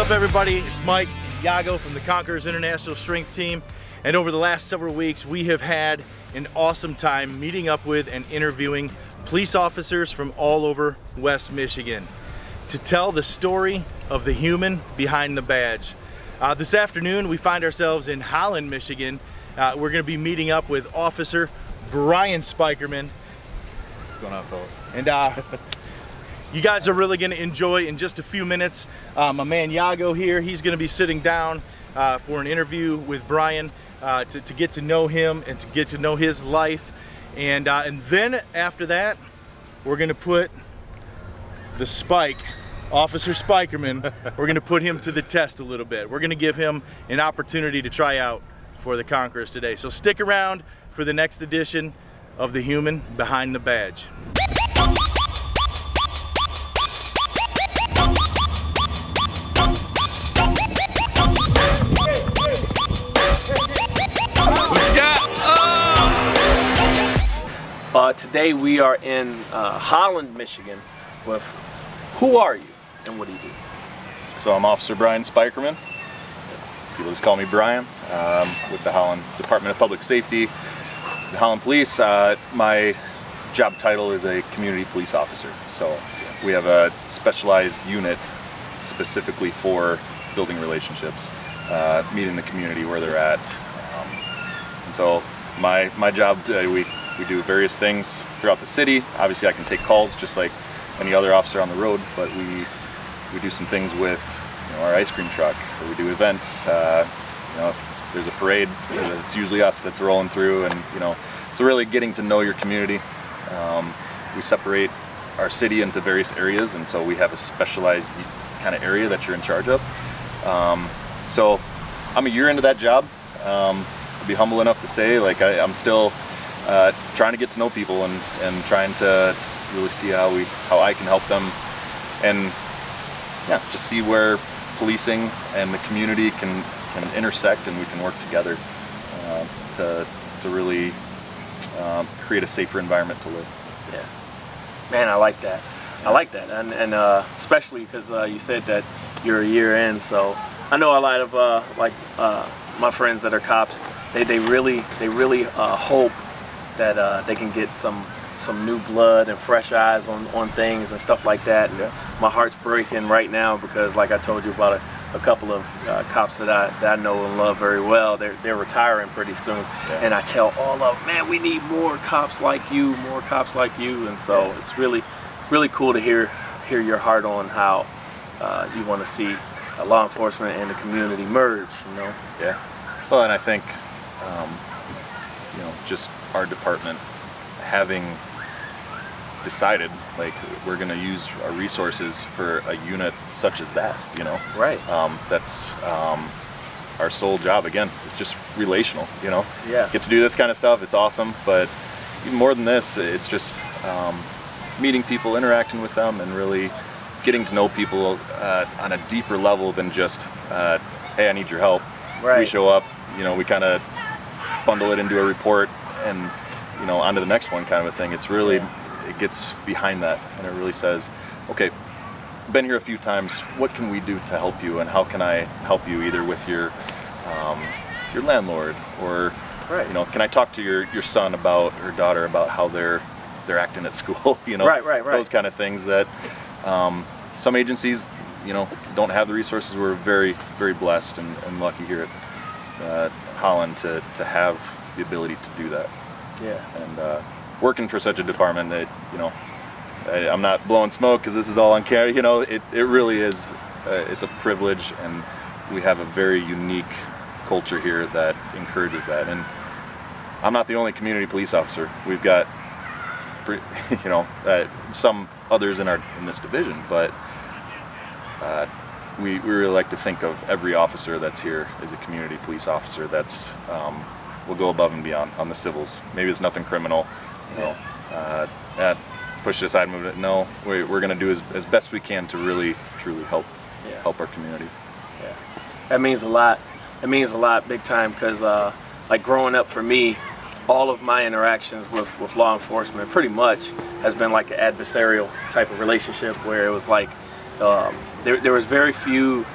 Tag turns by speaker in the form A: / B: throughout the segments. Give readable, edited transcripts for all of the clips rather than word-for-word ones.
A: up, everybody? It's Mike Yago from the Conquerors International Strength Team, and over the last several weeks we have had an awesome time meeting up with and interviewing police officers from all over West Michigan to tell the story of the human behind the badge. This afternoon we find ourselves in Holland, Michigan. We're going to be meeting up with Officer Spykerman. What's going on, fellas? And you guys are really going to enjoy in just a few minutes. My man Yago here, he's going to be sitting down for an interview with Brian to get to know him and to get to know his life. And then after that, we're going to put the Spike, Officer Spykerman, we're going to put him to the test a little bit. We're going to give him an opportunity to try out for the Conquerors today. So stick around for the next edition of The Human Behind the Badge.
B: Today we are in Holland, Michigan with, who are you and what do you do?
C: So I'm Officer Brian Spykerman. People just call me Brian, with the Holland Department of Public Safety, the Holland Police. My job title is a community police officer. So we have a specialized unit specifically for building relationships, meeting the community where they're at. And so my job, we do various things throughout the city. Obviously I can take calls just like any other officer on the road, but we do some things with our ice cream truck, or we do events. If there's a parade, it's usually us that's rolling through, and so really getting to know your community. We separate our city into various areas, and so we have a specialized kind of area that you're in charge of. So I'm a year into that job. I'll be humble enough to say, like, I'm still trying to get to know people and trying to really see how I can help them, and just see where policing and the community can intersect, and we can work together to really create a safer environment to live.
B: Yeah, man, I like that. I like that, and especially because you said that you're a year in, so I know a lot of my friends that are cops. They really hope that they can get some new blood and fresh eyes on things and stuff like that. And my heart's breaking right now because, like I told you about a couple of cops that I know and love very well, they're retiring pretty soon. And I tell all of them, man, we need more cops like you, more cops like you. And so it's really cool to hear your heart on how you want to see law enforcement and the community merge.
C: Yeah. Well, and I think just our department having decided, like, we're going to use our resources for a unit such as that,
B: Right.
C: That's our sole job. Again, it's just relational,
B: Yeah.
C: Get to do this kind of stuff, it's awesome, but even more than this, it's just meeting people, interacting with them, and really getting to know people on a deeper level than just, hey, I need your help.
B: Right.
C: We show up, we kind of bundle it into a report and onto the next one kind of a thing. It's really, it gets behind that, and it really says, okay, been here a few times, what can we do to help you, and how can I help you, either with your landlord, or can I talk to your son about, or daughter about how they're acting at school,
B: Right.
C: Those kind of things that some agencies don't have the resources. We're very, very blessed and lucky here at Holland to have the ability to do that.
B: Yeah.
C: And working for such a department that, I'm not blowing smoke because this is all on camera, it really is, it's a privilege, and we have a very unique culture here that encourages that. And I'm not the only community police officer. We've got, some others in this division, but we really like to think of every officer that's here as a community police officer that's will go above and beyond on the civils. Maybe it's nothing criminal, push it aside, move it. No, we're going to do as best we can to really, truly help our community.
B: Yeah, that means a lot. It means a lot, big time, because like growing up for me, all of my interactions with law enforcement pretty much has been like an adversarial type of relationship, where it was like there was very few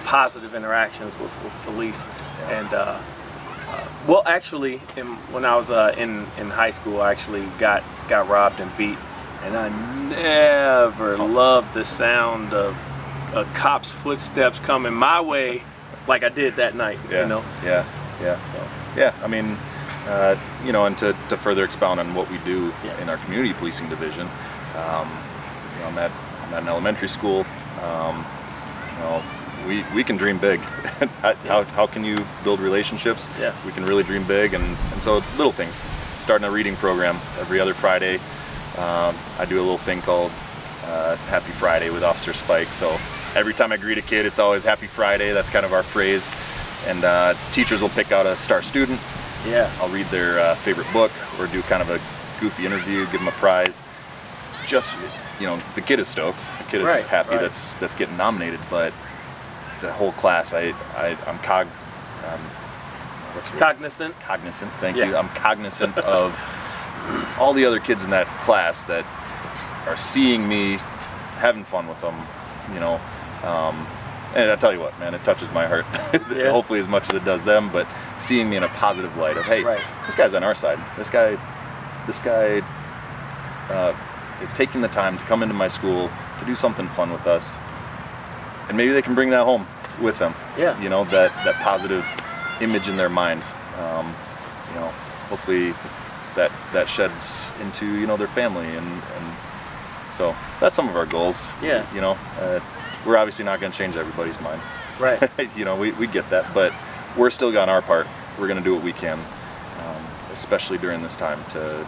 B: positive interactions with police. And well, actually, when I was in high school, I actually got robbed and beat, and I never loved the sound of a cop's footsteps coming my way like I did that night.
C: Yeah.
B: You know.
C: Yeah. Yeah. So yeah, I mean, you know, and to further expound on what we do in our community policing division, you know, I'm at an elementary school. You know, we can dream big. How can you build relationships?
B: Yeah.
C: We can really dream big, and so little things. Starting a reading program every other Friday. I do a little thing called Happy Friday with Officer Spike. So every time I greet a kid, it's always Happy Friday. That's kind of our phrase. And teachers will pick out a star student.
B: Yeah.
C: I'll read their favorite book or do kind of a goofy interview, give them a prize. Just, you know, the kid is stoked. The kid is happy that's getting nominated, but the whole class, I'm
B: cognizant.
C: Cognizant, thank you. I'm cognizant of all the other kids in that class that are seeing me having fun with them, you know. And I tell you what, man, it touches my heart. Hopefully as much as it does them, but seeing me in a positive light of, hey, this guy's on our side. This guy is taking the time to come into my school to do something fun with us, and maybe they can bring that home with them.
B: Yeah.
C: You know, that positive image in their mind. You know, hopefully that sheds into, you know, their family, and so that's some of our goals.
B: Yeah.
C: You know, we're obviously not going to change everybody's mind.
B: Right.
C: You know, we get that, but we're still got our part. We're going to do what we can, especially during this time, to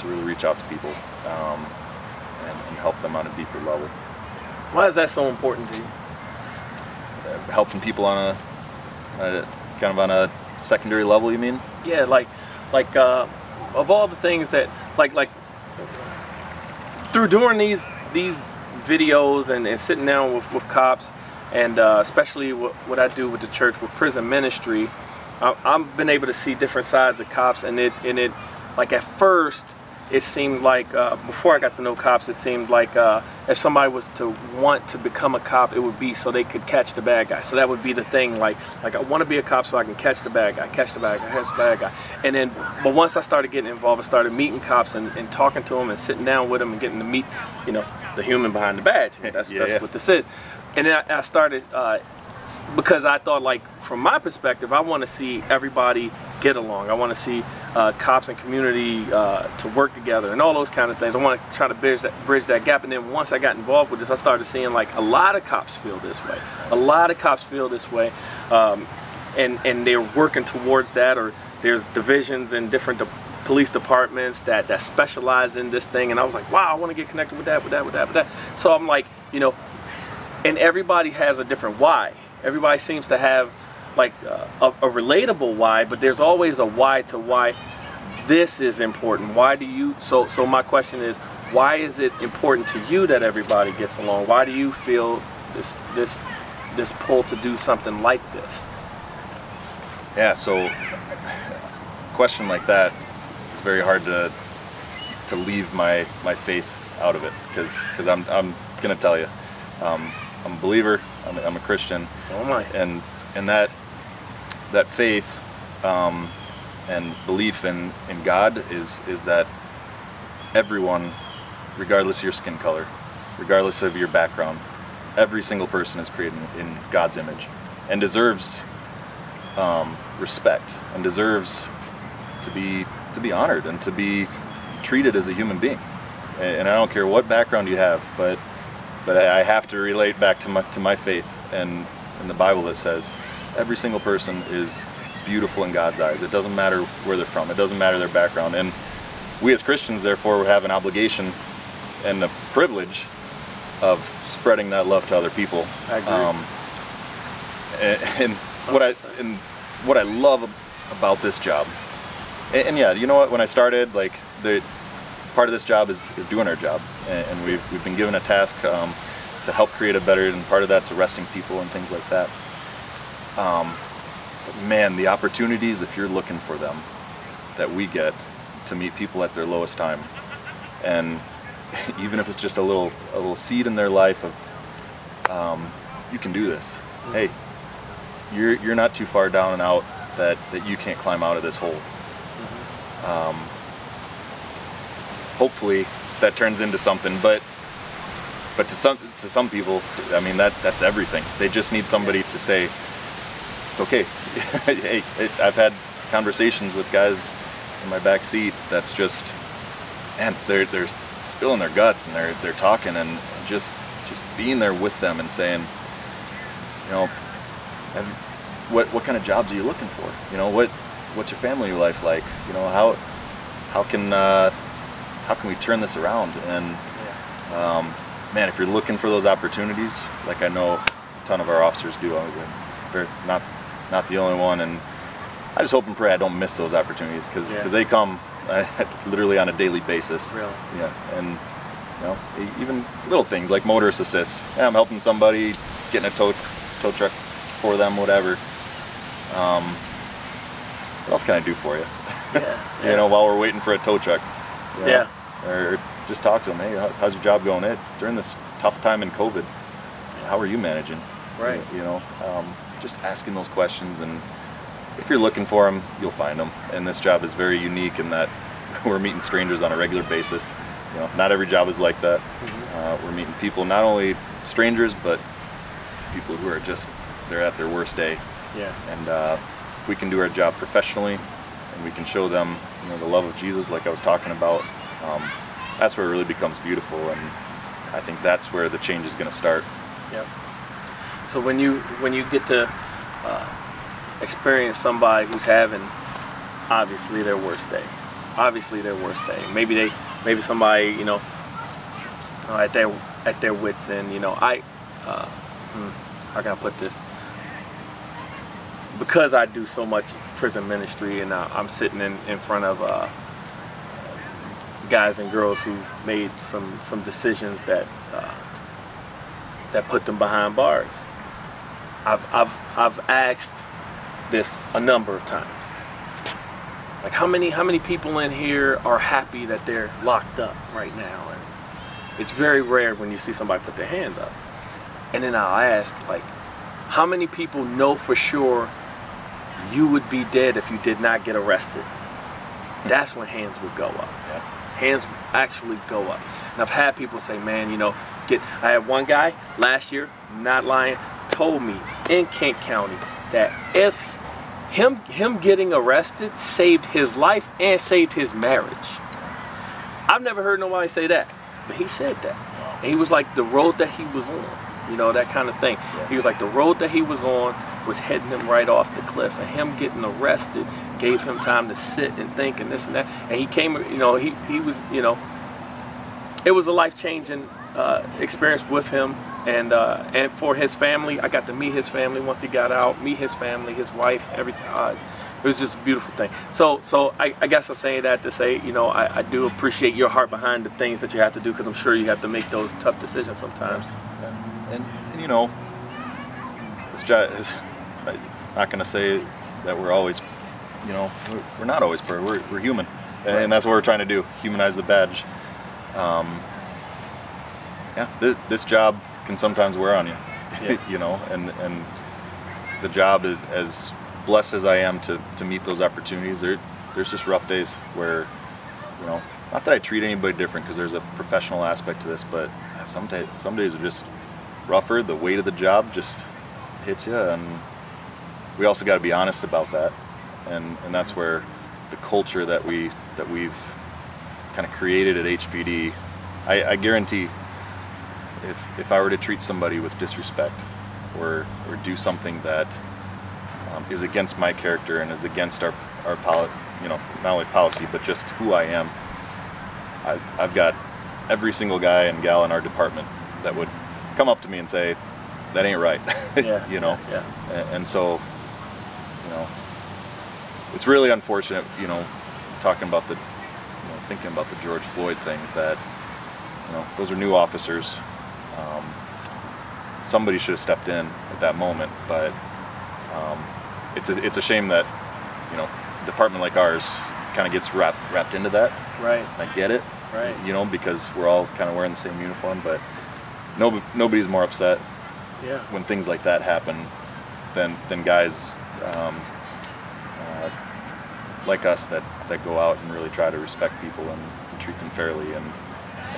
C: really reach out to people and help them on a deeper level.
B: Why is that so important to you?
C: Helping people on a kind of on a secondary level, you mean?
B: Yeah, like of all the things that like through doing these videos and sitting down with cops, and especially what I do with the church with prison ministry, I've been able to see different sides of cops, and it like at first it seemed like before I got to know cops, it seemed like if somebody was to want to become a cop, it would be so they could catch the bad guy. So that would be the thing, like I want to be a cop so I can catch the bad guy, catch the bad guy. And then, but once I started getting involved, I started meeting cops and talking to them and sitting down with them and getting to meet, you know, the human behind the badge. That's what this is. And then I started, because I thought, like, from my perspective, I want to see everybody get along. I want to see cops and community to work together and all those kind of things. I want to try to bridge that gap. And then once I got involved with this, I started seeing, like, a lot of cops feel this way. A lot of cops feel this way, and they're working towards that. Or there's divisions in different police departments that specialize in this thing. And I was like, wow, I want to get connected with that. So I'm like, you know, and everybody has a different why. Everybody seems to have like a relatable why, but there's always a why to why this is important. Why do you, so my question is, why is it important to you that everybody gets along? Why do you feel this pull to do something like this?
C: Yeah, so a question like that is very hard to leave my faith out of it, because I'm gonna tell you, I'm a believer. I'm a Christian.
B: So am I.
C: And that faith and belief in God is that everyone, regardless of your skin color, regardless of your background, every single person is created in God's image and deserves respect and deserves to be honored and to be treated as a human being. And I don't care what background you have, but I have to relate back to my faith and in the Bible that says every single person is beautiful in God's eyes. It doesn't matter where they're from. It doesn't matter their background. And we as Christians, therefore, have an obligation and the privilege of spreading that love to other people.
B: I agree.
C: And what I love about this job, and yeah, you know what? When I started, like part of this job is doing our job, and we've been given a task to help create a better, and part of that's arresting people and things like that. But man, the opportunities, if you're looking for them, that we get to meet people at their lowest time, and even if it's just a little seed in their life of you can do this. Hey, you're not too far down and out that you can't climb out of this hole. Hopefully that turns into something, but to some people, I mean, that's everything. They just need somebody to say, it's okay. Hey, I've had conversations with guys in my back seat that's just, man, they're spilling their guts, and they're talking, and just being there with them and saying, you know, what kind of jobs are you looking for? You know, what's your family life like? You know, how can we turn this around? And man, if you're looking for those opportunities, like I know a ton of our officers do, they're not the only one, and I just hope and pray I don't miss those opportunities, because they come literally on a daily basis.
B: Really?
C: Yeah, and you know, even little things like motorist assist. Yeah, I'm helping somebody, getting a tow truck for them, whatever. What else can I do for you?
B: Yeah.
C: You know, while we're waiting for a tow truck. You know?
B: Yeah.
C: Or just talk to them. Hey, how's your job going? Hey, during this tough time in COVID, how are you managing?
B: Right.
C: You know, just asking those questions, and if you're looking for them, you'll find them. And this job is very unique in that we're meeting strangers on a regular basis. You know, not every job is like that. We're meeting people, not only strangers, but people who are just, they're at their worst day.
B: Yeah.
C: And if we can do our job professionally, and we can show them, you know, the love of Jesus, like I was talking about, that's where it really becomes beautiful. And I think that's where the change is going to start.
B: Yep. So when you get to experience somebody who's having obviously their worst day, maybe somebody, you know, at their wits end, you know, how can I put this? Because I do so much prison ministry, and I'm sitting in front of guys and girls who've made some decisions that put them behind bars. I've asked this a number of times. Like, how many people in here are happy that they're locked up right now? And it's very rare when you see somebody put their hand up. And then I'll ask, like, how many people know for sure you would be dead if you did not get arrested? That's when hands would go up.
C: Yeah.
B: Hands actually go up. And I've had people say, man, you know, I had one guy last year, not lying, told me in Kent County that if him getting arrested saved his life and saved his marriage. I've never heard nobody say that, but he said that. And he was like, the road that he was on, you know, that kind of thing. Yeah. He was like, the road that he was on was heading him right off the cliff, and him getting arrested gave him time to sit and think and this and that. And he came, you know, he was, you know, it was a life-changing experience with him, and for his family. I got to meet his family once he got out, meet his family, his wife, everything. It was just a beautiful thing. So I guess I'm saying that to say, you know, I do appreciate your heart behind the things that you have to do, because I'm sure you have to make those tough decisions sometimes.
C: Yeah. And you know, this job is, I'm not going to say that we're always, you know, we're not always perfect. We're human, and that's what we're trying to do, humanize the badge. Yeah, this job can sometimes wear on you, yeah. You know, and the job is, as blessed as I am to meet those opportunities, there's just rough days where, you know, not that I treat anybody different, because there's a professional aspect to this, but some days are just rougher. The weight of the job just hits you, and we also got to be honest about that, and that's where the culture that we've kind of created at HPD, I guarantee if I were to treat somebody with disrespect or do something that is against my character and is against our you know, not only policy but just who I am, I've got every single guy and gal in our department that would come up to me and say, that ain't right.
B: Yeah.
C: You know.
B: Yeah.
C: And so, you know, it's really unfortunate, you know, talking about thinking about the George Floyd thing, that, you know, those are new officers. Somebody should have stepped in at that moment, but it's a shame that, you know, a department like ours kind of gets wrapped into that.
B: Right.
C: I get it.
B: Right.
C: You know, because we're all kind of wearing the same uniform, but nobody's more upset when things like that happen, then guys like us that go out and really try to respect people and treat them fairly and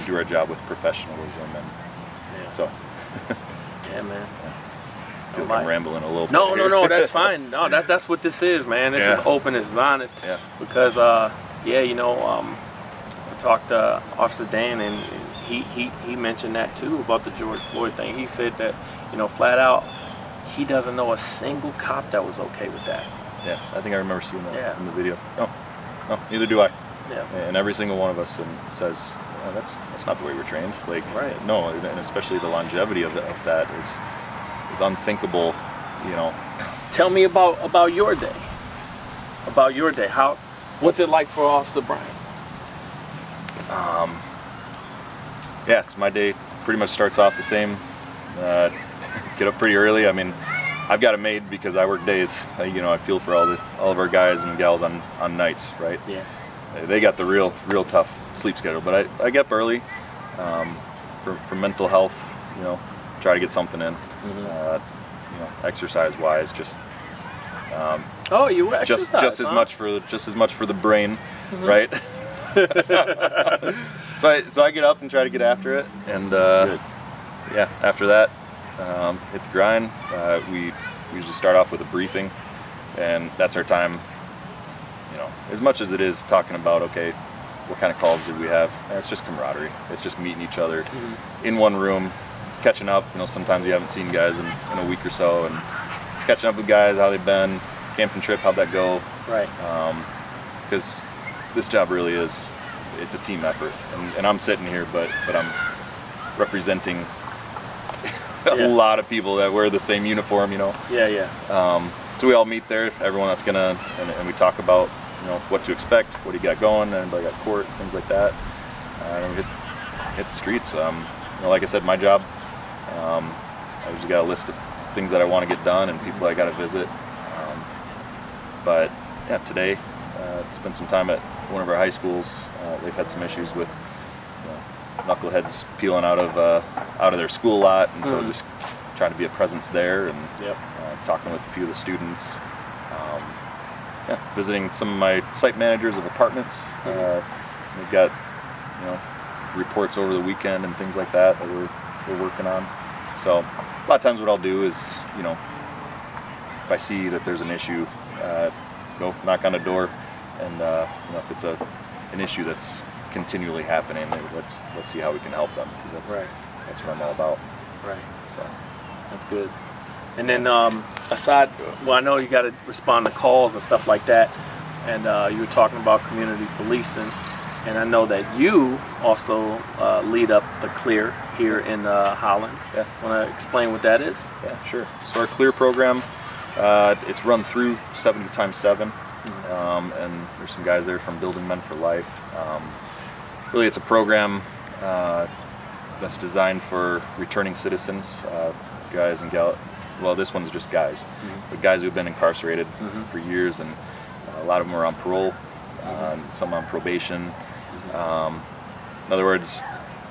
C: do our job with professionalism and so.
B: Yeah, man.
C: I feel like I'm rambling a little bit.
B: No, that's fine. No, that's what this is, man. This is open, this is honest.
C: Yeah.
B: Because you know, I talked to Officer Dan, and he mentioned that too about the George Floyd thing. He said that, you know, flat out, he doesn't know a single cop that was okay with that.
C: Yeah, I think I remember seeing that in the video. No, neither do I. Yeah. And every single one of us says, oh, that's not the way we're trained. Like, no, and especially the longevity of that is unthinkable, you know.
B: Tell me about your day. About your day. What's it like for Officer Brian?
C: Yes, my day pretty much starts off the same. Get up pretty early. I mean, I've got it made because I work days. You know, I feel for all of our guys and gals on nights, right? Yeah. They got the real tough sleep schedule, but I get up early for mental health. You know, try to get something in. You know, exercise-wise, just
B: you exercise,
C: just as much for the brain, right? So I get up and try to get after it, and yeah, after that, hit the grind. We usually start off with a briefing, and that's our time. You know, as much as it is talking about, okay, what kind of calls did we have? It's just camaraderie. It's just meeting each other in one room, catching up. You know, sometimes you haven't seen guys in a week or so, and catching up with guys, how they've been, camping trip, how'd that go? Right. Because this job really is, it's a team effort, and I'm sitting here, but I'm representing a lot of people that wear the same uniform, you know. So we all meet there, everyone that's gonna, and we talk about, you know, what to expect, what do you got going, anybody got court, things like that. And we hit the streets. You know, like I said, my job, I usually got a list of things that I want to get done and people I got to visit. But yeah, today, spent some time at one of our high schools. They've had some issues with, you know, knuckleheads peeling out of their school lot, and so just trying to be a presence there and talking with a few of the students. Visiting some of my site managers of apartments. They've got, you know, reports over the weekend and things like that we're working on. So a lot of times what I'll do is, you know, if I see that there's an issue, go knock on a door, and you know, if it's an issue that's continually happening, let's see how we can help them, because that's what I'm all about.
B: Right. So that's good. And then aside, well, I know you got to respond to calls and stuff like that, and you were talking about community policing, and I know that you also lead up the CLEAR here in Holland. Yeah. Want to explain what that is?
C: Yeah, sure. So our CLEAR program, it's run through 70x7, and there's some guys there from Building Men for Life. Really, it's a program that's designed for returning citizens, guys and gals. Well, this one's just guys, but guys who've been incarcerated for years, and a lot of them are on parole, some on probation. In other words,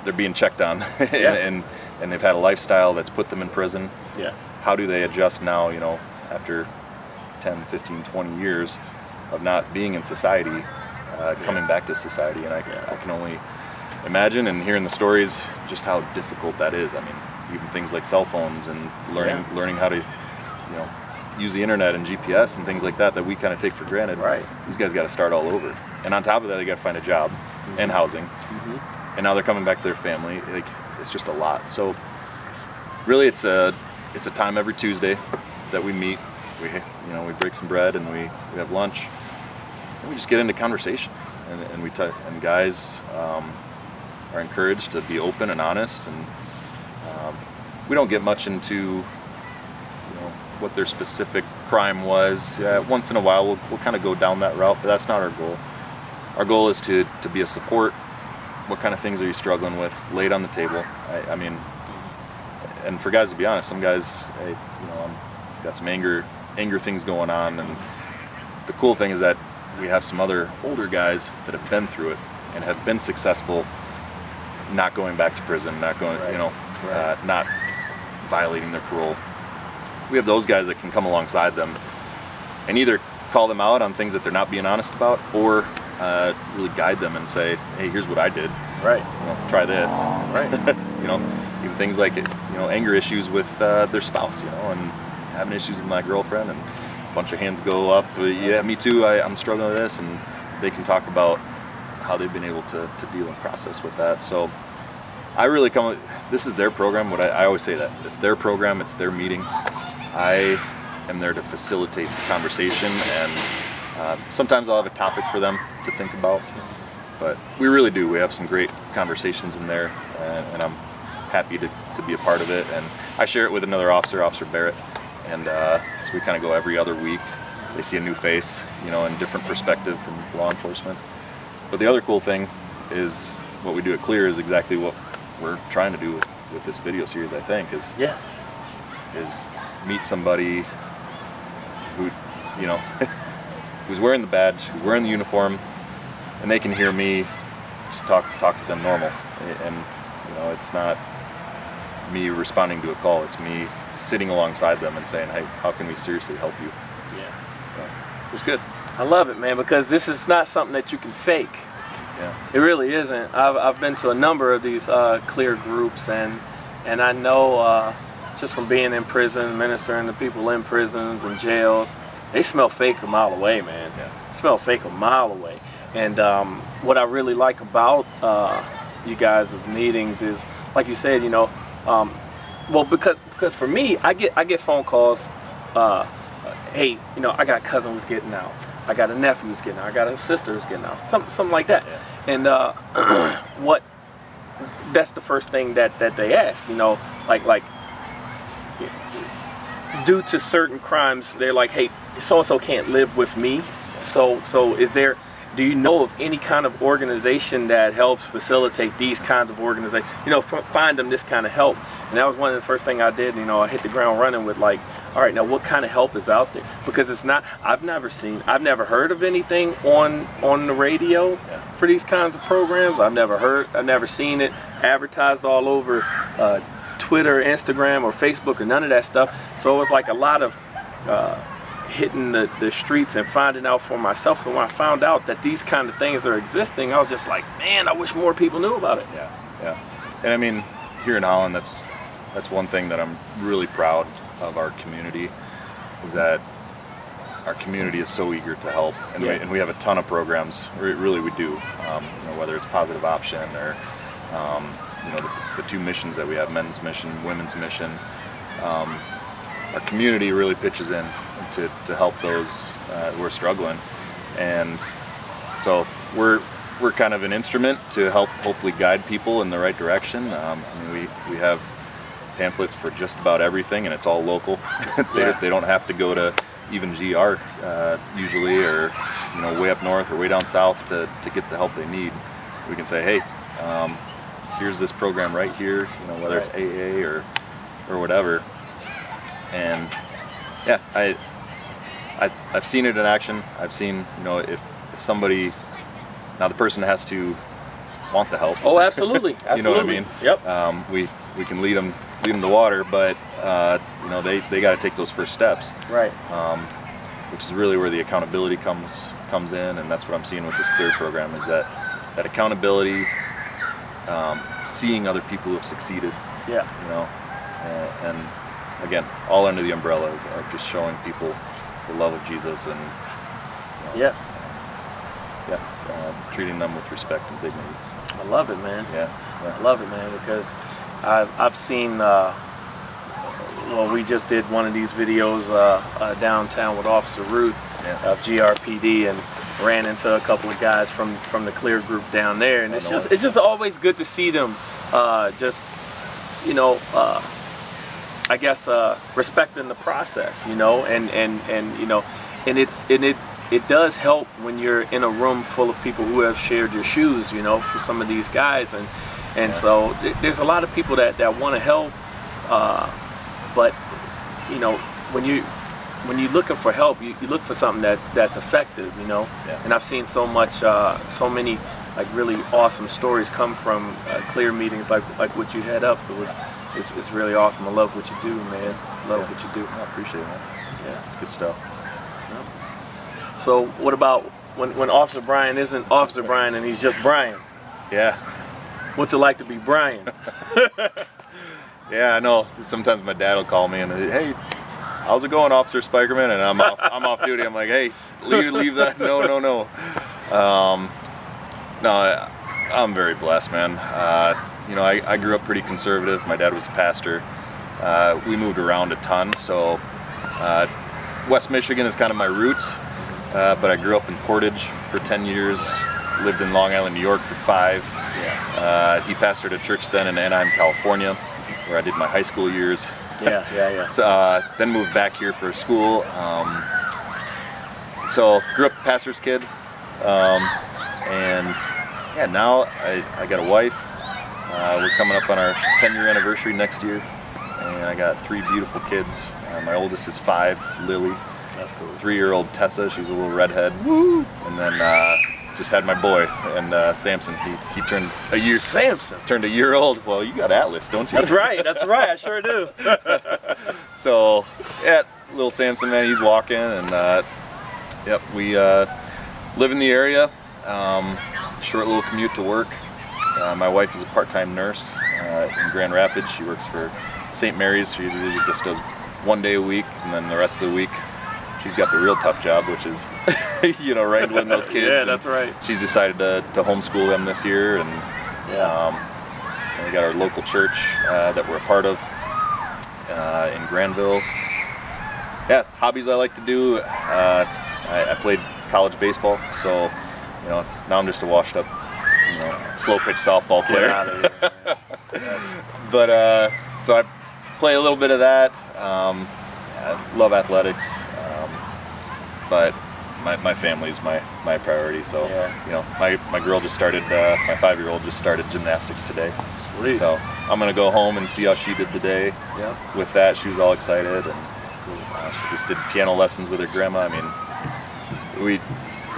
C: they're being checked on, and they've had a lifestyle that's put them in prison. Yeah. How do they adjust now, you know, after 10, 15, 20 years of not being in society, coming back to society? And I can only imagine, and hearing the stories, just how difficult that is. I mean, even things like cell phones and learning how to, you know, use the internet and GPS and things like that we kind of take for granted. Right. These guys got to start all over, and on top of that, they got to find a job and housing, and now they're coming back to their family. Like, it's just a lot. So really, it's a time every Tuesday that we meet. We break some bread and we have lunch, and we just get into conversation, and guys are encouraged to be open and honest, and we don't get much into, you know, what their specific crime was. Once in a while we'll kind of go down that route, but that's not our goal. Our goal is to be a support. What kind of things are you struggling with? Lay it on the table. I mean, and for guys, to be honest, some guys, you know, got some anger things going on, and the cool thing is that we have some other older guys that have been through it and have been successful, not going back to prison, not going, you know, not violating their parole. We have those guys that can come alongside them and either call them out on things that they're not being honest about, or really guide them and say, hey, here's what I did.
B: Right.
C: You know, try this.
B: Right.
C: You know, even things like anger issues with their spouse, and having issues with my girlfriend, and a bunch of hands go up. Yeah, me too. I'm struggling with this, and they can talk about how they've been able to deal and process with that. So I really this is their program. I always say that it's their program, it's their meeting. I am there to facilitate the conversation, and sometimes I'll have a topic for them to think about. But we really do. We have some great conversations in there, and I'm happy to be a part of it. And I share it with another officer, Officer Barrett, and so we kind of go every other week. They see a new face, in different perspective from law enforcement. But the other cool thing is what we do at Clear is exactly what we're trying to do with this video series, I think, is meet somebody who, who's wearing the badge, who's wearing the uniform, and they can hear me just talk to them normal. And it's not me responding to a call, it's me sitting alongside them and saying, hey, how can we seriously help you? So it's good.
B: I love it, man, because this is not something that you can fake.
C: Yeah.
B: It really isn't. I've been to a number of these Clear groups, and I know just from being in prison, ministering to people in prisons and jails, they smell fake a mile away, man.
C: Yeah.
B: Smell fake a mile away. And what I really like about you guys' meetings is, like you said, well, because for me, I get phone calls. Hey, I got a cousin who's getting out. I got a nephew who's getting out. I got a sister who's getting out. Something like that. Yeah. And that's the first thing that they ask. Like due to certain crimes, they're like, hey, so-and-so can't live with me. So do you know of any kind of organization that helps facilitate these kinds of organizations? Find them this kind of help. And that was one of the first things I did. I hit the ground running with, like, all right, now what kind of help is out there? Because it's not, I've never heard of anything on the radio for these kinds of programs. I've never seen it advertised all over Twitter, Instagram, or Facebook, or none of that stuff. So it was like a lot of hitting the streets and finding out for myself. So when I found out that these kind of things are existing, I was just like, man, I wish more people knew about it.
C: Yeah. And I mean, here in Holland, that's one thing that I'm really proud of our community, is that our community is so eager to help, and we have a ton of programs. Really, we do. Whether it's Positive Option or the two missions that we have, men's mission, women's mission. Our community really pitches in to help those who are struggling, and so we're kind of an instrument to help hopefully guide people in the right direction. We have pamphlets for just about everything, and it's all local. They don't have to go to even GR usually, or way up north or way down south to get the help they need. We can say, hey, here's this program right here, whether it's AA or whatever. And yeah, I've seen it in action. I've seen, if somebody, now the person has to want the help.
B: Oh, absolutely.
C: You know what I mean?
B: Yep.
C: We can lead them to water, but they got to take those first steps.
B: Right.
C: Which is really where the accountability comes in, and that's what I'm seeing with this Clear program, is that accountability, seeing other people who have succeeded.
B: Yeah.
C: And again, all under the umbrella of just showing people the love of Jesus, and treating them with respect and dignity.
B: I love it, man.
C: Yeah.
B: I love it, man, because I've seen, we just did one of these videos downtown with Officer Ruth of GRPD, and ran into a couple of guys from the Clear group down there, and it's just always good to see them I guess respecting the process, and it does help when you're in a room full of people who have shared your shoes, for some of these guys, and so there's a lot of people that want to help, but when you're looking for help, you look for something that's effective, and I've seen so many like really awesome stories come from Clear meetings like what you had up. it's really awesome. I love what you do, man. Love what you do.
C: I appreciate it, man.
B: Yeah,
C: it's good stuff.
B: Yeah. So what about when Officer Brian isn't Officer Brian and he's just Brian?
C: Yeah.
B: What's it like to be Brian?
C: Yeah, I know. Sometimes my dad will call me and, hey, how's it going, Officer Spykerman? And I'm off duty. I'm like, hey, leave that. No. No, I'm very blessed, man. You know, I grew up pretty conservative. My dad was a pastor. We moved around a ton, so West Michigan is kind of my roots. But I grew up in Portage for 10 years. Lived in Long Island, New York for 5.
B: Yeah.
C: He pastored a church then in Anaheim, California, where I did my high school years.
B: Yeah.
C: So, then moved back here for school. So grew up a pastor's kid, and yeah, now I got a wife. We're coming up on our 10-year anniversary next year, and I got 3 beautiful kids. My oldest is 5, Lily.
B: That's cool.
C: 3-year-old Tessa, she's a little redhead.
B: Woo!
C: And then just had my boy, and Samson. He turned a year.
B: Samson
C: Turned a year old. Well, you got Atlas, don't you?
B: That's right. I sure do.
C: So, yeah, little Samson, man, he's walking, and yep, we live in the area. Short little commute to work. My wife is a part-time nurse in Grand Rapids. She works for St. Mary's. She usually just does 1 day a week, and then the rest of the week she's got the real tough job, which is, you know, wrangling those kids.
B: Yeah, that's right.
C: She's decided to homeschool them this year, and and we got our local church that we're a part of in Granville. Yeah, hobbies I like to do. I played college baseball, so you know now I'm just a washed up, you know, slow pitch softball player.
B: Get out of here.
C: But so I play a little bit of that. I love athletics, but my family's my priority. So you know, my girl just started, my 5-year-old just started gymnastics today.
B: Sweet.
C: So I'm gonna go home and see how she did today. Yeah. With that, she was all excited, and that's cool. She just did piano lessons with her grandma. I mean, we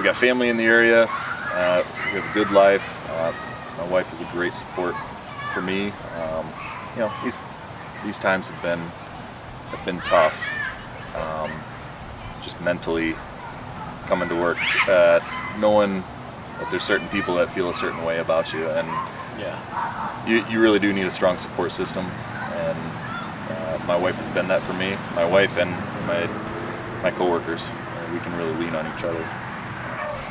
C: got family in the area. We have a good life. My wife is a great support for me. You know, these times have been tough. Just mentally coming to work, knowing that there's certain people that feel a certain way about you, and you really do need a strong support system. And my wife has been that for me. My wife and my coworkers, we can really lean on each other.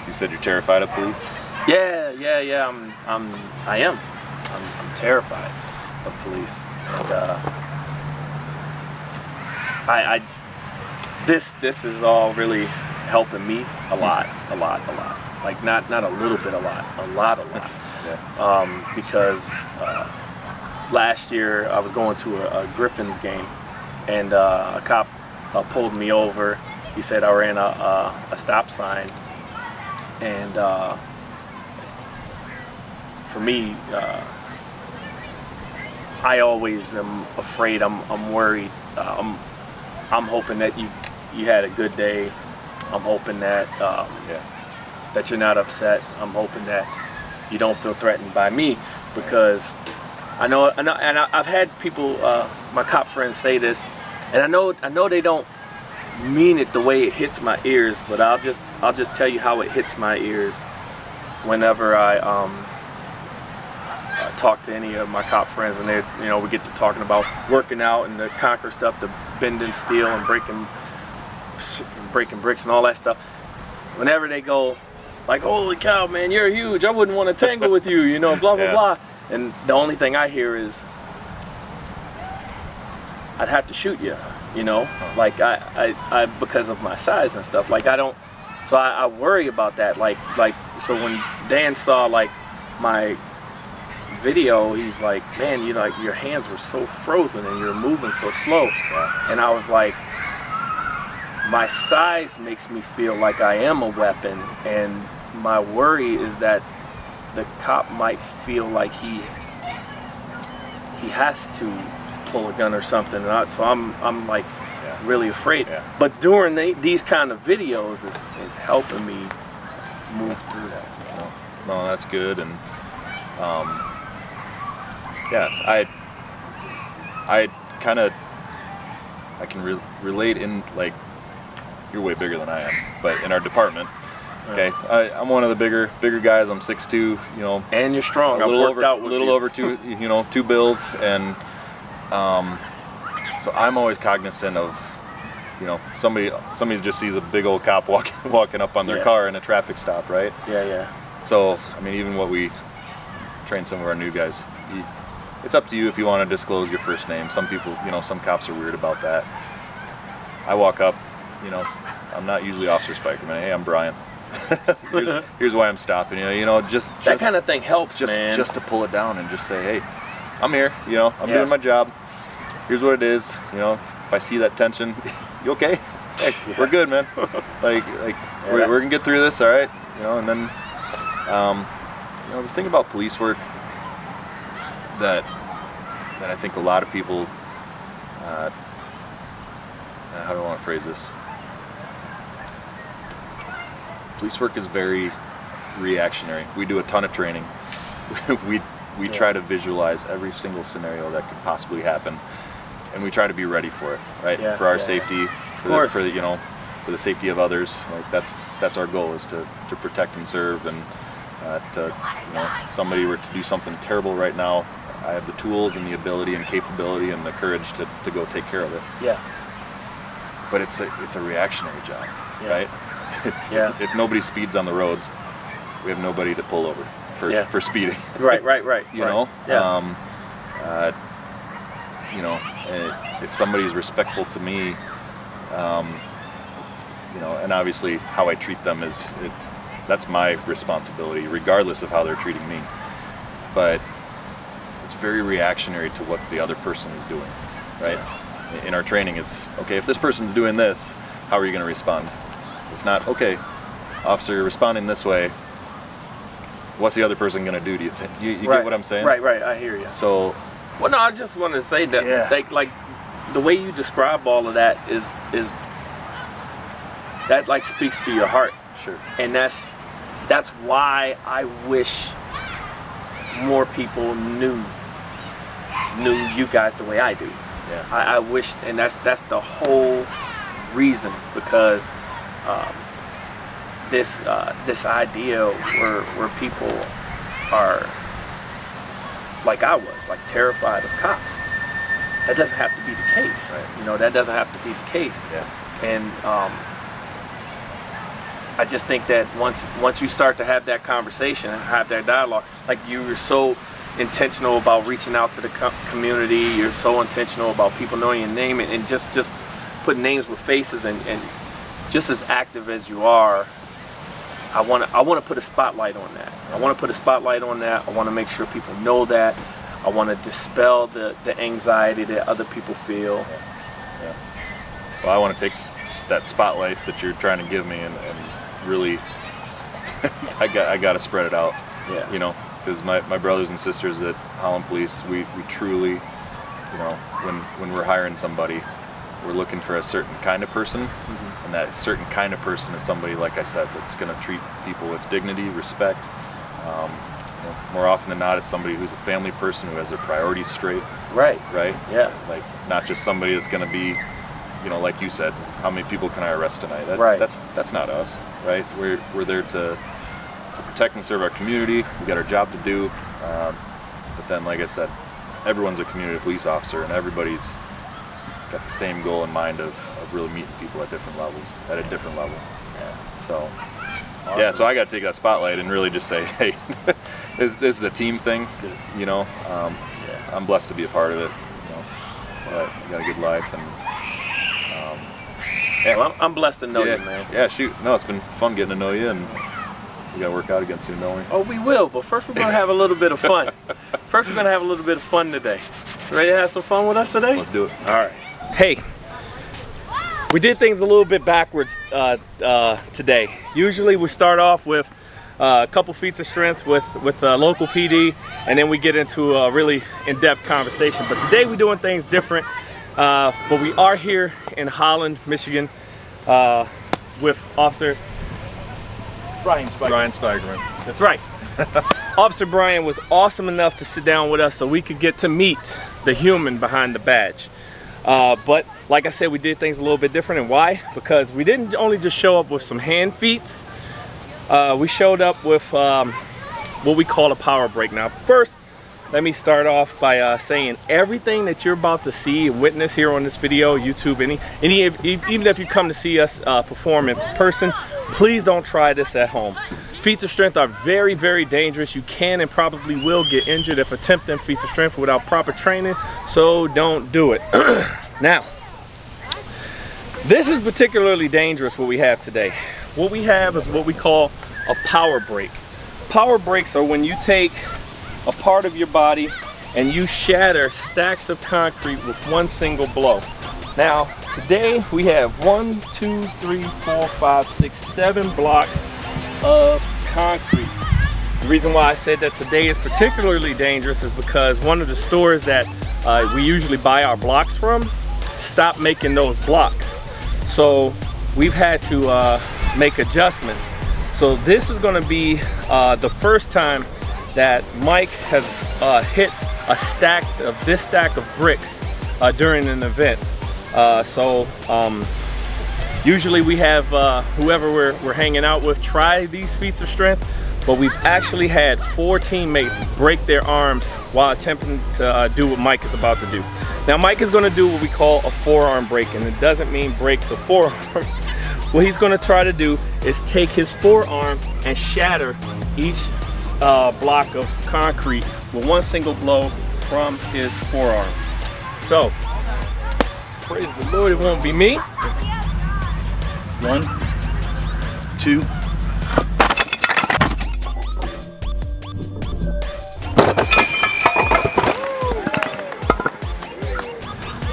C: So you said you're terrified of police?
B: Yeah. I am. I'm terrified of police, and this is all really helping me a lot. Like not a little bit, a lot. Yeah. Because last year I was going to a Griffins game, and a cop pulled me over. He said I ran a stop sign, and for me, I always am afraid. I'm worried. I'm hoping that you had a good day. I'm hoping that that you're not upset. I'm hoping that you don't feel threatened by me, because I know, and I've had people, my cop friends, say this, and I know they don't mean it the way it hits my ears, but I'll just tell you how it hits my ears whenever I talk to any of my cop friends, and we get to talking about working out and the conquer stuff, the bending steel and breaking bricks and all that stuff. Whenever they go like, holy cow, man, you're huge, I wouldn't want to tangle with you, blah blah blah, and the only thing I hear is, I'd have to shoot you, like I because of my size and stuff, like I don't, so I worry about that, like so when Dan saw like my video, he's like, man, your hands were so frozen and you're moving so slow. And I was like, my size makes me feel like I am a weapon, and my worry is that the cop might feel like he has to pull a gun or something, so I'm like really afraid. But doing these kind of videos is helping me move through that.
C: No, that's good. And I can relate in, like, you're way bigger than I am, but in our department, okay, I'm one of the bigger guys. I'm 6'2", you know,
B: and you're strong.
C: a little over 2 bills, and so I'm always cognizant of, you know, somebody just sees a big old cop walking up on their car in a traffic stop, right?
B: Yeah.
C: So I mean, even what we train some of our new guys, it's up to you if you want to disclose your first name. Some people, you know, some cops are weird about that. I walk up, you know, I'm not usually Officer Spykerman. Hey, I'm Brian. here's why I'm stopping you. You know, just
B: that kind of thing helps, man.
C: Just to pull it down and just say, hey, I'm here. You know, I'm doing my job. Here's what it is. You know, if I see that tension, you okay? Hey, we're good, man. like we're gonna get through this, all right? You know, and then, you know, the thing about police work that I think a lot of people, how do I want to phrase this? Police work is very reactionary. We do a ton of training. we try to visualize every single scenario that could possibly happen, and we try to be ready for it, right? For our safety, for the, you know, for the safety of others. Like that's our goal, is to protect and serve, and to, you know, if somebody were to do something terrible right now, I have the tools and the ability and capability and the courage to go take care of it. Yeah. But it's a reactionary job, right? If nobody speeds on the roads, we have nobody to pull over for speeding. Right. You know? You know, if somebody's respectful to me, you know, and obviously how I treat them that's my responsibility, regardless of how they're treating me. But it's very reactionary to what the other person is doing, right? In our training, it's, okay, if this person's doing this, how are you going to respond? It's not, okay, officer, you're responding this way. What's the other person going to do you think? You get what I'm saying? Right,
B: I hear you.
C: So,
B: well, no, I just want to say that, like the way you describe all of that is that, like, speaks to your heart.
C: Sure.
B: And that's why I wish more people knew you guys the way I do.
C: Yeah.
B: I wish, and that's the whole reason, because this idea where people are, like I was, like, terrified of cops. That doesn't have to be the case.
C: Right.
B: You know, that doesn't have to be the case.
C: Yeah.
B: And I just think that once you start to have that conversation and have that dialogue, like, you were so intentional about reaching out to the community, you're so intentional about people knowing your name, and just putting names with faces, and just as active as you are, I want to put a spotlight on that. I want to put a spotlight on that. I want to make sure people know that. I want to dispel the anxiety that other people feel.
C: Yeah. Well, I want to take that spotlight that you're trying to give me and really, I got to spread it out.
B: Yeah.
C: You know, because my brothers and sisters at Holland Police, we truly, you know, when we're hiring somebody, we're looking for a certain kind of person, and that certain kind of person is somebody, like I said, that's going to treat people with dignity, respect. You know, more often than not, it's somebody who's a family person who has their priorities straight. Right.
B: Yeah.
C: Like, not just somebody that's going to be, you know, like you said, how many people can I arrest tonight? That's not us, right? We're there to protect and serve our community. We got our job to do, but then, like I said, everyone's a community police officer, and everybody's got the same goal in mind of really meeting people at different levels, at a different level. Yeah. So, awesome. Yeah. So I got to take that spotlight and really just say, hey, this is a team thing. You know, I'm blessed to be a part of it. You know, I got a good life, and
B: yeah. Well, I'm blessed to know you, man.
C: Yeah. Shoot. No, it's been fun getting to know you, and we got to work out again soon, don't we?
B: Oh, we will. But first, we're gonna have a little bit of fun. Today. Ready to have some fun with us today?
C: Let's do it.
B: All right. Hey, we did things a little bit backwards today. Usually we start off with a couple feats of strength with local PD, and then we get into a really in-depth conversation. But today we're doing things different. But we are here in Holland, Michigan, with Officer
A: Brian
B: Spykerman. That's right. Officer Brian was awesome enough to sit down with us so we could get to meet the human behind the badge. But like I said, we did things a little bit different. And why? Because we didn't only just show up with some hand feats. We showed up with what we call a power break. Now, first, let me start off by saying everything that you're about to see and witness here on this video, YouTube, even if you come to see us perform in person, please don't try this at home. Feats of strength are very, very dangerous. You can and probably will get injured if attempting feats of strength without proper training, so don't do it. Now, this is particularly dangerous what we have today. What we have is what we call a power break. Power breaks are when you take a part of your body and you shatter stacks of concrete with one single blow. Now, today we have 1, 2, 3, 4, 5, 6, 7 blocks of concrete. The reason why I said that today is particularly dangerous is because one of the stores that we usually buy our blocks from stopped making those blocks. So we've had to make adjustments. So this is going to be the first time that Mike has hit a stack of bricks during an event. Usually we have whoever we're hanging out with try these feats of strength, but we've actually had 4 teammates break their arms while attempting to do what Mike is about to do. Now Mike is going to do what we call a forearm break, and it doesn't mean break the forearm. What he's going to try to do is take his forearm and shatter each block of concrete with one single blow from his forearm. So, praise the Lord, it won't be me.
A: 1, 2.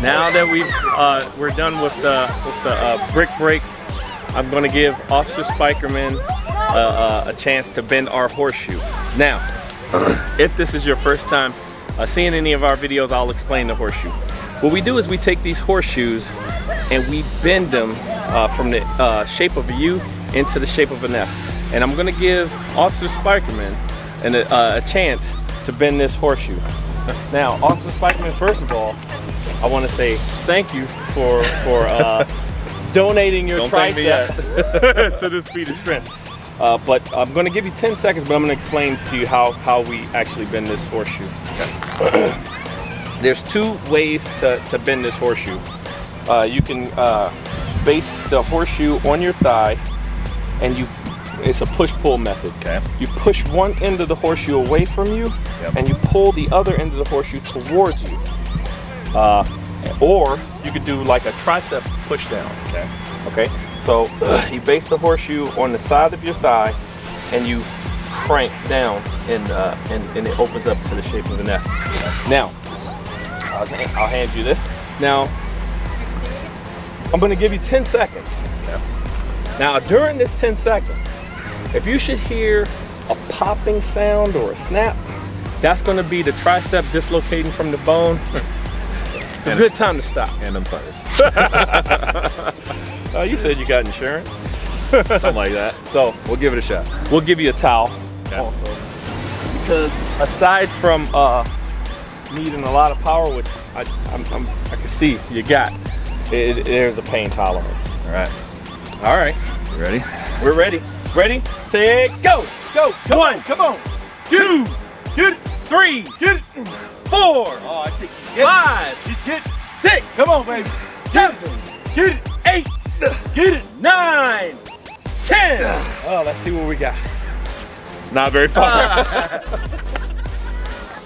B: Now that we're done with the brick break, I'm going to give Officer Spykerman a chance to bend our horseshoe. Now, if this is your first time seeing any of our videos, I'll explain the horseshoe. What we do is we take these horseshoes and we bend them from the shape of a U into the shape of an S. And I'm going to give Officer Spykerman a chance to bend this horseshoe. Now, Officer Spykerman, first of all, I want to say thank you for donating your tricep to this feat of strength. But I'm going to give you 10 seconds, but I'm going to explain to you how we actually bend this horseshoe. Okay. There's 2 ways to bend this horseshoe. You can base the horseshoe on your thigh, and it's a push-pull method. Okay. You push one end of the horseshoe away from you, and you pull the other end of the horseshoe towards you. Or you could do like a tricep push down. Okay. So you base the horseshoe on the side of your thigh, and you crank down, and it opens up to the shape of an S. Now, I'll hand you this. Now, I'm going to give you 10 seconds. Now, during this 10 seconds, if you should hear a popping sound or a snap, that's going to be the tricep dislocating from the bone. It's a good time to stop.
C: And I'm fired.
B: Oh, you said you got insurance.
C: Something like that.
B: So
C: we'll give it a shot.
B: We'll give you a towel also. Because aside from needing a lot of power, which I can see you got, there's a pain tolerance.
C: All right. You ready?
B: We're ready. Ready, set, go.
A: Go. Come
B: 1,
A: on. Come on.
B: 2,
A: Get it.
B: 3,
A: Get it.
B: 4,
A: Oh, I think he's getting
B: 5,
A: it. He's getting it.
B: 6,
A: Come on, baby.
B: 7,
A: Get it.
B: 8,
A: Get it.
B: 9, 10. Oh, let's see what we got. Not very far.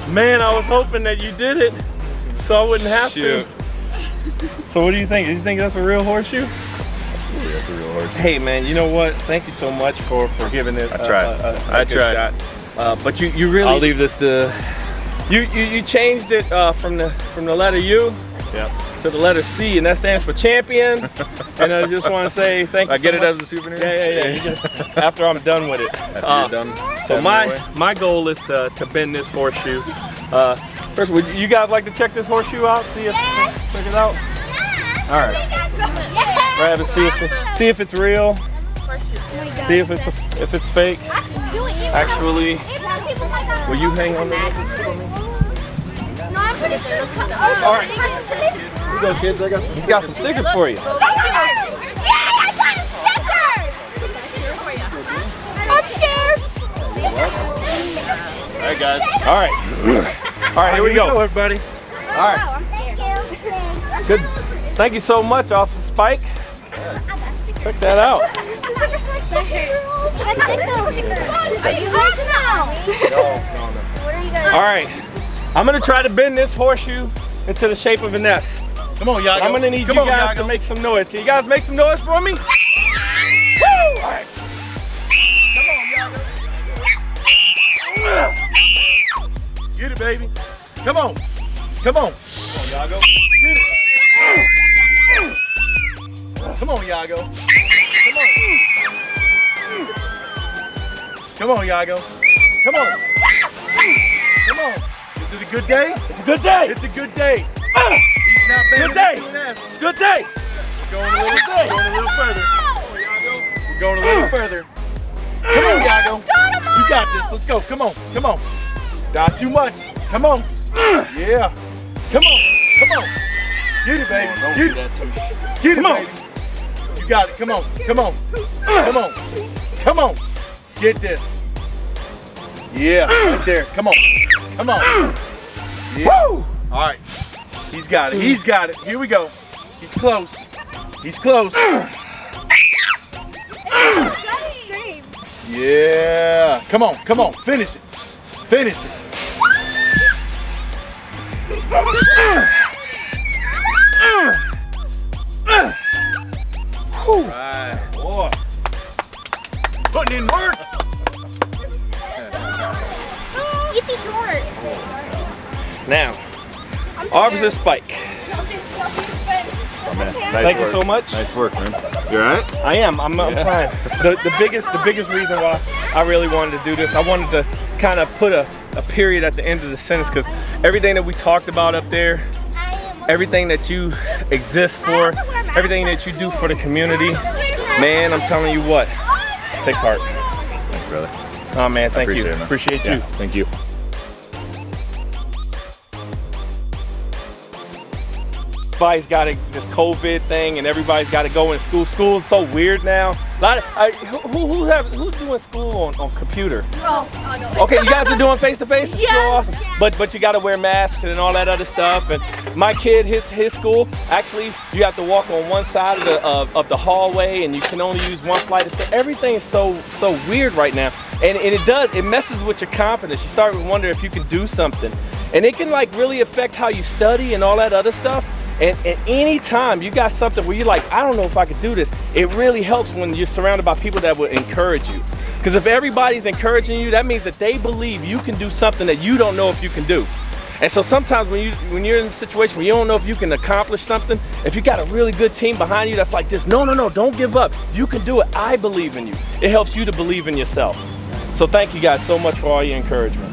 B: Man, I was hoping that you did it, so I wouldn't have to. So what do you think? Do you think that's a real horseshoe?
C: Absolutely, that's a real horseshoe.
B: Hey man, you know what? Thank you so much for giving it
C: I tried.
B: a good shot. But you really...
C: I'll leave this to...
B: You changed it from the letter U to the letter C, and that stands for champion. And I just want to say thank you.
C: I get
B: so
C: it
B: much.
C: as a souvenir?
B: Yeah. After I'm done with it.
C: After you're done.
B: So my goal is to bend this horseshoe. First, would you guys like to check this horseshoe out? Check it out. All right. Grab it. See if it's real. See if it's fake. Actually, will you hang on to this for me?
D: I'm pretty sure.
E: All right.
C: Here you go, kids. I got some.
E: He's got some stickers for you.
D: Stickers! Yeah, I got stickers! Upstairs!
C: All right, guys.
E: All right. All right, here we go.
A: everybody.
E: All right. Good. Thank you so much, Officer Spike. Check that out.
D: Are you guys now?
E: All right. I'm going to try to bend this horseshoe into the shape of an S.
A: Come on, Yago.
E: I'm going to need you guys to make some noise. Can you guys make some noise for me? Woo! All right.
A: Get it, baby. Come on. Come on. Come on, Yago. Get it. Come on, Yago. Come on. Come on, Yago. Come on. Come on. Is it a good day?
E: It's a good day.
A: It's a good day. He's not bad.
E: Good day.
A: It's
E: It's a good day.
A: going a little further. We're going a little further. Come on, Yago. You got this. Let's go. Come on. Come on. Not too much. Come on. Yeah. Come on. Come on. Get it, baby.
C: Don't
A: Get
C: do
A: it.
C: that to me.
A: Get it,
E: Come on.
A: baby. You got it. Come on. Come on. Come on. Come on. Get this. Yeah. Right there. Come on. Come on. Yeah.
E: Woo!
A: All right. He's got it. He's got it. Here we go. He's close. He's close. Yeah. Come on. Come on. Finish it. Finish it. Right. Boy. Putting in work.
D: It's short.
E: Now, Officer Spike.
C: Oh, man. Nice
E: Thank you
C: work.
E: so much.
C: Nice work, man. You all right?
E: I am. I'm fine. The biggest reason why I really wanted to do this, I wanted to kind of put a period at the end of the sentence, because everything that we talked about up there, everything that you exist for, everything that you do for the community, man, I'm telling you what, it takes heart.
C: Thanks, brother.
E: Oh man, thank you.
C: Appreciate it, man.
E: Appreciate you.
C: Yeah, thank you.
E: Everybody's got this COVID thing, and everybody's got to go in school. School is so weird now. A lot of, who's doing school on computer? Okay, you guys are doing face-to-face? It's so awesome. But you got to wear masks and all that other stuff. And my kid, his school, actually, you have to walk on one side of the hallway, and you can only use one flight of steps. Everything is so weird right now. And it messes with your confidence. You start to wonder if you can do something. And it can like really affect how you study and all that other stuff. And at any time you got something where you're like, I don't know if I could do this, it really helps when you're surrounded by people that will encourage you. Because if everybody's encouraging you, that means that they believe you can do something that you don't know if you can do. And so sometimes when you're in a situation where you don't know if you can accomplish something, if you got a really good team behind you that's like this, no, don't give up. You can do it. I believe in you. It helps you to believe in yourself. So thank you guys so much for all your encouragement.